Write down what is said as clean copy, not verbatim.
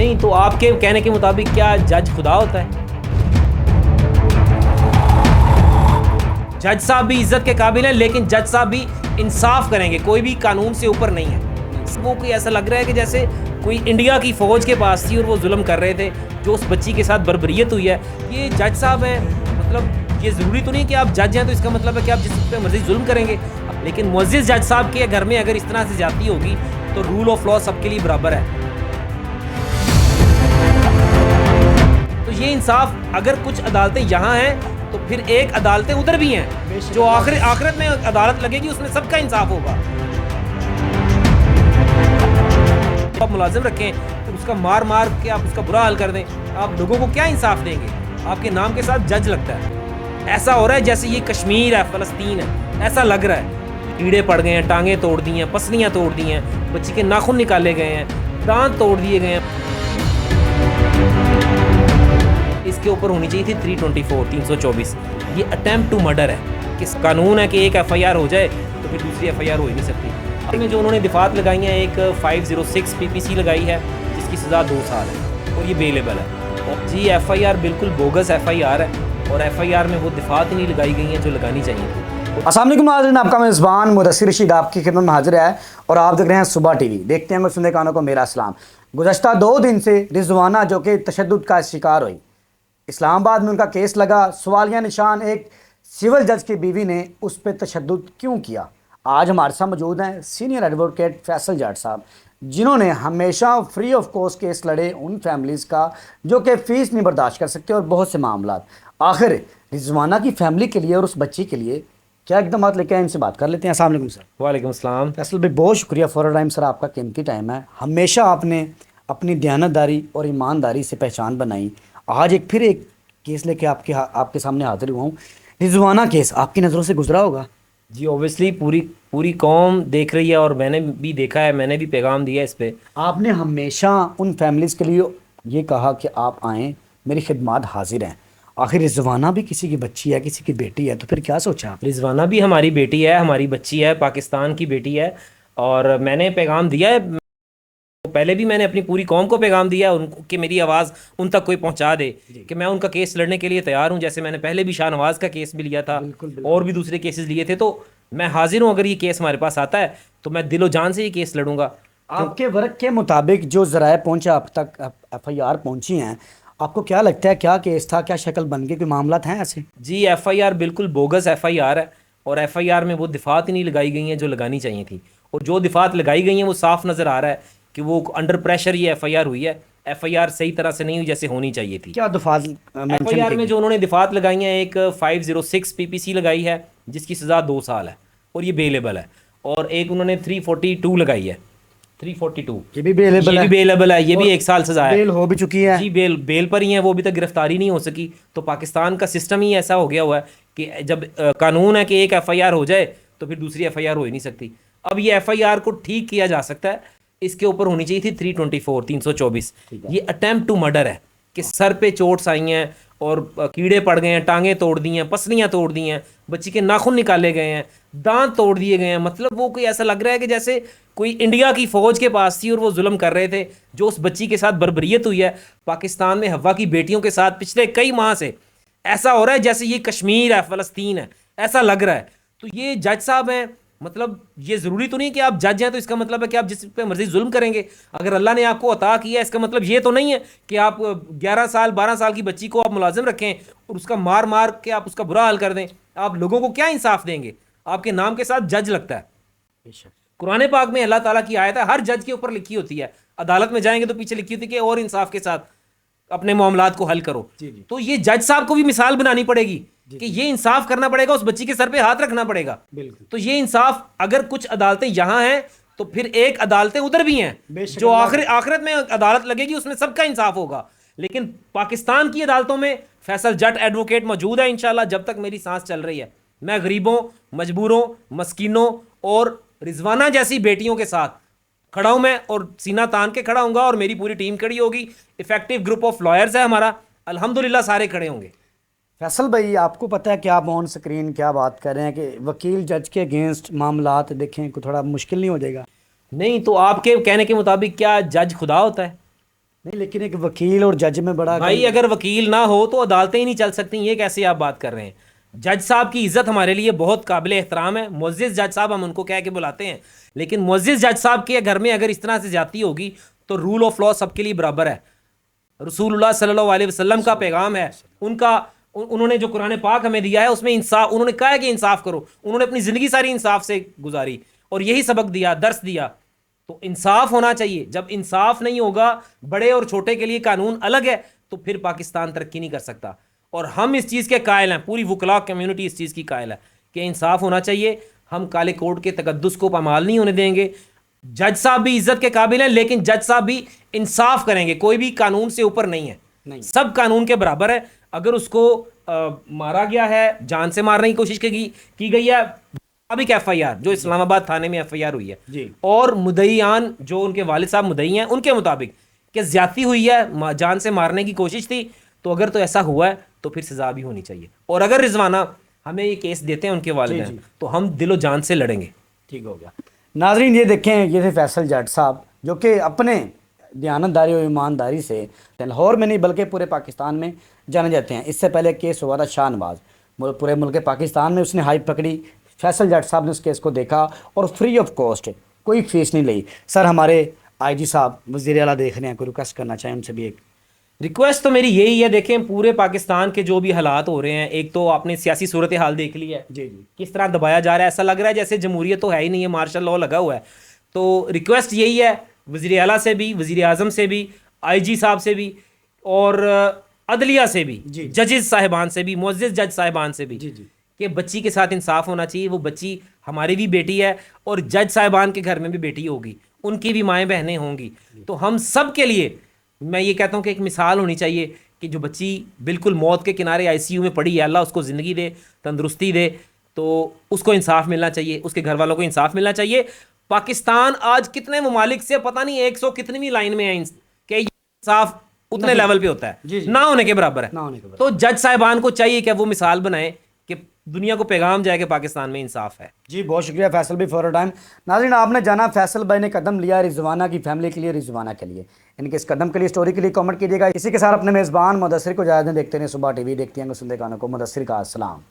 नहीं तो आपके कहने के मुताबिक क्या जज खुदा होता है? जज साहब भी इज्जत के काबिल हैं, लेकिन जज साहब भी इंसाफ करेंगे, कोई भी कानून से ऊपर नहीं है। वो कोई ऐसा लग रहा है कि जैसे कोई इंडिया की फ़ौज के पास थी और वो जुल्म कर रहे थे, जो उस बच्ची के साथ बर्बरियत हुई है। ये जज साहब हैं, मतलब ये ज़रूरी तो नहीं कि आप जज हैं तो इसका मतलब है कि आप जिस पे मर्जी जुल्म करेंगे। लेकिन मुअज़्ज़िज़ जज साहब के घर में अगर इस तरह से ज़्यादती होगी तो रूल ऑफ लॉ सबके लिए बराबर है। तो ये इंसाफ अगर कुछ अदालतें यहाँ हैं तो फिर एक अदालतें उधर भी हैं, जो आखिरत में अदालत लगेगी उसमें सबका इंसाफ होगा। आप मुलाजिम रखें तो उसका मार मार के आप उसका बुरा हाल कर दें, आप लोगों को क्या इंसाफ देंगे? आपके नाम के साथ जज लगता है। ऐसा हो रहा है जैसे ये कश्मीर है, फ़लस्तीन है, ऐसा लग रहा है। कीड़े पड़ गए हैं, टांगें तोड़ दी हैं, पसलियाँ तोड़ दी हैं, बच्ची के नाखून निकाले गए हैं, दांत तोड़ दिए गए हैं। इसके ऊपर होनी चाहिए थी 324 ये अटेम्प्ट टू मर्डर है। किस कानून है कि एक एफआईआर हो जाए तो फिर दूसरी एफआईआर हो ही नहीं सकती। में जो उन्होंने दिफात लगाई हैं, एक 506 पीपीसी लगाई है जिसकी सज़ा 2 साल है और ये बेलेबल है। जी एफआईआर बिल्कुल बोगस एफआईआर है और एफआईआर में वो दिफात ही नहीं लगाई गई हैं जो लगानी चाहिए थी। अस्सलाम वालेकुम नाज़रीन, आपका मेज़बान मुदस्सिर रशीद आपकी खिदमत में हाजिर है और आप देख रहे हैं सुबह टीवी। देखते हैं सुनने कानों को मेरा सलाम। गुज़श्ता 2 दिन से रिजवाना जो कि तशद्दुद का शिकार हुई, इस्लामाबाद में उनका केस लगा। सवालिया निशान एक सिविल जज की बीवी ने उस पर तशद्दुद क्यों किया। आज हमारे साथ मौजूद हैं सीनियर एडवोकेट फैसल जाट साहब, जिन्होंने हमेशा फ्री ऑफ कॉस्ट केस लड़े उन फैमिलीज़ का जो कि फ़ीस नहीं बर्दाश्त कर सकते और बहुत से मामला। आखिर रिजवाना की फैमिली के लिए और उस बच्ची के लिए क्या इकदाम लेके आए, इनसे बात कर लेते हैं। अस्सलाम वालेकुम सर। वालेकुम अस्सलाम। फैसल भाई बहुत शुक्रिया फॉर टाइम सर, आपका कीमती टाइम है। हमेशा आपने अपनी दयानतदारी और ईमानदारी से पहचान बनाई। आज फिर एक केस लेके आपके सामने हाजिर हुआ हूँ। रिजवाना केस आपकी नज़रों से गुजरा होगा? जी ऑब्वियसली पूरी कौम देख रही है और मैंने भी देखा है, मैंने भी पैगाम दिया इस पे। आपने हमेशा उन फैमिलीज़ के लिए ये कहा कि आप आएँ, मेरी खिदमत हाजिर हैं। आखिर रिजवाना भी किसी की बच्ची है, किसी की बेटी है, तो फिर क्या सोचा आप? रिजवाना भी हमारी बेटी है, हमारी बच्ची है, पाकिस्तान की बेटी है और मैंने पैगाम दिया है। पहले भी मैंने अपनी पूरी कौम को पैगाम दिया उनको कि मेरी आवाज़ उन तक कोई पहुंचा दे कि मैं उनका केस लड़ने के लिए तैयार हूं। जैसे मैंने पहले भी शाहनवाज का केस भी लिया था, और भी दूसरे केसेस लिए थे, तो मैं हाजिर हूं। अगर ये केस हमारे पास आता है तो मैं दिलो जान से ये केस लड़ूंगा। आपके वर्क के मुताबिक जो ज़राए पहुंचा अब तक, एफआईआर पहुंची हैं, आपको क्या लगता है क्या केस था, क्या शक्ल बन गई, कोई मामला हैं ऐसे? जी एफआईआर बिल्कुल बोगस एफआईआर है और एफआईआर में वो दिफात ही नहीं लगाई गई हैं जो लगानी चाहिए थी, और जो दिफात लगाई गई हैं वो साफ नज़र आ रहा है कि वो अंडर प्रेशर ये एफआईआर हुई है। एफआईआर सही तरह से नहीं हुई जैसे होनी चाहिए थी। क्या दिफात एफआईआर में जो उन्होंने दिफात लगाई हैं, एक 506 पीपीसी लगाई है जिसकी सज़ा 2 साल है और ये बेलेबल है, और एक उन्होंने 342 लगाई है, 342 ये भी बेलेबल है, ये भी 1 साल सजा है। बेल हो भी चुकी है जी, बेल पर ही है, वो अभी तक गिरफ्तारी नहीं हो सकी। तो पाकिस्तान का सिस्टम ही ऐसा हो गया हुआ है कि जब कानून है कि एक एफआईआर हो जाए तो फिर दूसरी एफआईआर हो ही नहीं सकती। अब ये एफआईआर को ठीक किया जा सकता है। इसके ऊपर होनी चाहिए थी 324 ये अटेम्प्ट टू मर्डर है कि सर पे चोट्स आई हैं और कीड़े पड़ गए हैं, टांगें तोड़ दी हैं, पसलियाँ तोड़ दी हैं, बच्ची के नाखून निकाले गए हैं, दांत तोड़ दिए गए हैं। मतलब वो कोई ऐसा लग रहा है कि जैसे कोई इंडिया की फ़ौज के पास थी और वो जुल्म कर रहे थे, जो उस बच्ची के साथ बर्बरियत हुई है पाकिस्तान में हवा की बेटियों के साथ पिछले कई माह से। ऐसा हो रहा है जैसे ये कश्मीर है, फ़लस्तीन है, ऐसा लग रहा है। तो ये जज साहब हैं, मतलब ये ज़रूरी तो नहीं कि आप जज हैं तो इसका मतलब है कि आप जिस पे मर्जी जुल्म करेंगे। अगर अल्लाह ने आपको अता किया, इसका मतलब ये तो नहीं है कि आप 11 साल 12 साल की बच्ची को आप मुलाजिम रखें और उसका मार मार के आप उसका बुरा हाल कर दें। आप लोगों को क्या इंसाफ देंगे? आपके नाम के साथ जज लगता है। कुरान पाक में अल्लाह ताला की आयत है, हर जज के ऊपर लिखी होती है। अदालत में जाएंगे तो पीछे लिखी होती है कि और इंसाफ के साथ अपने मामलात को हल करो। तो ये जज साहब को भी मिसाल बनानी पड़ेगी कि ये इंसाफ करना पड़ेगा, उस बच्ची के सर पे हाथ रखना पड़ेगा। तो ये इंसाफ अगर कुछ अदालतें यहाँ हैं तो फिर एक अदालतें उधर भी हैं, जो आखिरत में अदालत लगेगी उसमें सबका इंसाफ होगा। लेकिन पाकिस्तान की अदालतों में फैसल जट एडवोकेट मौजूद है इंशाल्लाह जब तक मेरी सांस चल रही है। मैं गरीबों, मजबूरों, मस्कीनों और रिजवाना जैसी बेटियों के साथ खड़ा हूं मैं, और सीना तान के खड़ा हूंगा, और मेरी पूरी टीम खड़ी होगी। इफेक्टिव ग्रुप ऑफ लॉयर्स है हमारा, अल्हम्दुलिल्लाह सारे खड़े होंगे। फैसल भाई, आपको पता है कि आप ऑन स्क्रीन क्या बात कर रहे हैं कि वकील जज के अगेंस्ट मामलात देखें को थोड़ा मुश्किल नहीं हो जाएगा? नहीं तो आपके कहने के मुताबिक क्या जज खुदा होता है? नहीं, लेकिन एक वकील और जज में बड़ा भाई अगर वकील ना हो तो अदालतें ही नहीं चल सकती, ये कैसे आप बात कर रहे हैं। जज साहब की इज्जत हमारे लिए बहुत काबिल एहतराम है, मुअज़्ज़िज़ जज साहब हम उनको कह के बुलाते हैं, लेकिन मुअज़्ज़िज़ जज साहब के घर में अगर इस तरह से ज्यादती होगी तो रूल ऑफ लॉ सबके लिए बराबर है। रसूलुल्लाह सल्लल्लाहु अलैहि वसल्लम का पैगाम है, उन्होंने जो कुरान पाक हमें दिया है उसमें इंसाफ, उन्होंने कहा है कि इंसाफ करो, उन्होंने अपनी ज़िंदगी सारी इंसाफ से गुजारी और यही सबक दिया, दर्स दिया। तो इंसाफ होना चाहिए। जब इंसाफ नहीं होगा, बड़े और छोटे के लिए कानून अलग है, तो फिर पाकिस्तान तरक्की नहीं कर सकता। और हम इस चीज़ के कायल हैं, पूरी वकला कम्युनिटी इस चीज़ की कायल है कि इंसाफ होना चाहिए। हम काले कोर्ट के तकद्दुस को पामाल नहीं होने देंगे। जज साहब भी इज्जत के काबिल हैं, लेकिन जज साहब भी इंसाफ करेंगे। कोई भी कानून से ऊपर नहीं है, नहीं। सब कानून के बराबर है। अगर उसको मारा गया है, जान से मारने की कोशिश की गई है, अभी FIR जो इस्लामाबाद थाने में FIR हुई है जी। और मुद्दईयान जो उनके वालिद साहब मुद्दई हैं उनके मुताबिक कि ज्यादती हुई है, जान से मारने की कोशिश थी, तो अगर तो ऐसा हुआ है तो फिर सजा भी होनी चाहिए। और अगर रिजवाना हमें ये केस देते हैं उनके वालिदैन, तो हम दिलो जान से लड़ेंगे। ठीक हो गया। नाजरीन ये देखें, ये थे फैसल जट साहब जो कि अपने दयानतदारी और ईमानदारी से लाहौर में नहीं बल्कि पूरे पाकिस्तान में जाने जाते हैं। इससे पहले केस हुआ था शाहनवाज, पूरे मुल्क पाकिस्तान में उसने हाइप पकड़ी। फैसल जट साहब ने उस केस को देखा और फ्री ऑफ कॉस्ट, कोई फीस नहीं ली। सर हमारे IG साहब वज़ीर आला देख रहे हैं, कोई रिक्वेस्ट करना चाहें उनसे भी? एक रिक्वेस्ट तो मेरी यही है, देखें पूरे पाकिस्तान के जो भी हालात हो रहे हैं, एक तो आपने सियासी सूरत हाल देख ली है जी जी, किस तरह दबाया जा रहा है, ऐसा लग रहा है जैसे जमहूरियत तो है ही नहीं है, मार्शल लॉ लगा हुआ है। तो रिक्वेस्ट यही है वज़ीर आला से भी, वज़ीर आज़म से भी, IG साहब से भी और अदलिया से भी, जजेस साहिबान से भी, मुअज़्ज़िज़ जज साहिबान से भी, कि बच्ची के साथ इंसाफ होना चाहिए। वो बच्ची हमारी भी बेटी है और जज साहिबान के घर में भी बेटी होगी, उनकी भी माएँ बहनें होंगी। तो हम सब के लिए मैं ये कहता हूँ कि एक मिसाल होनी चाहिए कि जो बच्ची बिल्कुल मौत के किनारे ICU में पड़ी है, अल्लाह उसको ज़िंदगी दे, तंदुरुस्ती दे, तो उसको इंसाफ मिलना चाहिए, उसके घर वालों को इंसाफ मिलना चाहिए। पाकिस्तान आज कितने ममालिक से पता नहीं 100 कितनी लाइन में है कि इंसाफ उतने लेवल पे होता है, ना होने के बराबर है। तो जज साहिबान को चाहिए कि वो मिसाल बनाए कि दुनिया को पैगाम जाए कि पाकिस्तान में इंसाफ है। जी बहुत शुक्रिया फैसल भाई फॉर टाइम। नाज़रीन आपने जाना फैसल भाई ने कदम लिया रिजवाना की फैमिली के लिए, रिजवाना के लिए, इनके इस कदम के लिए, स्टोरी के लिए कमेंट कीजिएगा। इसी के साथ अपने मेज़बान मुदस्सिर को इजाज़त दें। देखते रहे सुबह TV, देखते हैं सुनते कानों को। मुदस्सिर का अस्सलाम।